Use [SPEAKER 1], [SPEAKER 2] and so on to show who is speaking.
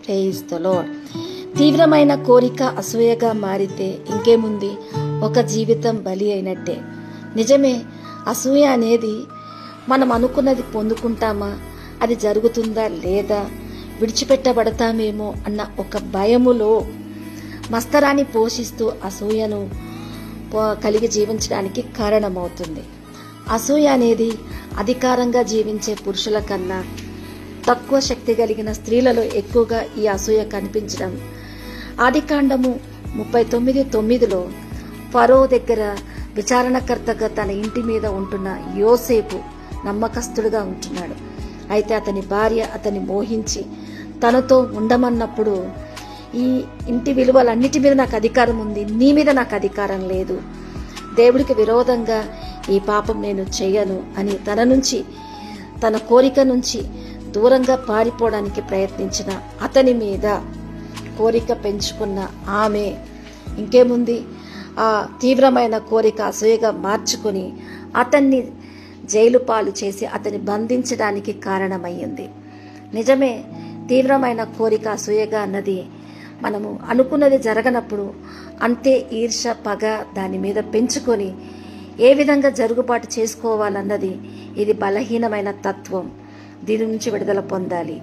[SPEAKER 1] Praise the lord. తీవ్రమైన కోరిక అసూయగా మారితే ఇంకేముంది, ఒక జీవితం బలి అయినట్టే. నిజమే, అసూయ అనేది మనం అనుకున్నది పొందుకుంటామా, అది జరుగుతుందా లేదా, విడిచిపెట్టబడతామేమో అన్న ఒక భయములో మస్తరాన్ని పోషిస్తూ అసూయను కలిగి జీవించడానికి కారణమవుతుంది. అసూయ అనేది అధికారంగా జీవించే పురుషుల కన్నా తక్కువ శక్తి కలిగిన స్త్రీలలో ఎక్కువగా ఈ అసూయ కనిపించడం. ఆదికాండము 39:9 ఫరో దగ్గర విచారణకర్తగా తన ఇంటి మీద ఉంటున్న యోసేపు నమ్మకస్తుడుగా ఉంటున్నాడు. అయితే అతని భార్య అతన్ని మోహించి తనతో ఉండమన్నప్పుడు, ఈ ఇంటి విలువలన్నిటి మీద నాకు అధికారం ఉంది, నీ మీద నాకు అధికారం లేదు, దేవుడికి విరోధంగా ఈ పాపం నేను చెయ్యను అని తన కోరిక నుంచి దూరంగా పారిపోవడానికి ప్రయత్నించిన అతని మీద కోరిక పెంచుకున్న ఆమె ఇంకేముంది, ఆ తీవ్రమైన కోరిక అసూయగా మార్చుకొని అతన్ని జైలు పాలు చేసి అతన్ని బంధించడానికి కారణమయ్యింది. నిజమే, తీవ్రమైన కోరిక అసూయగా అన్నది మనము అనుకున్నది జరగనప్పుడు అంతే ఈర్ష పగ దాని మీద పెంచుకొని ఏ విధంగా జరుగుబాటు చేసుకోవాలన్నది ఇది బలహీనమైన తత్వం. దీని నుంచి విడుదల పొందాలి.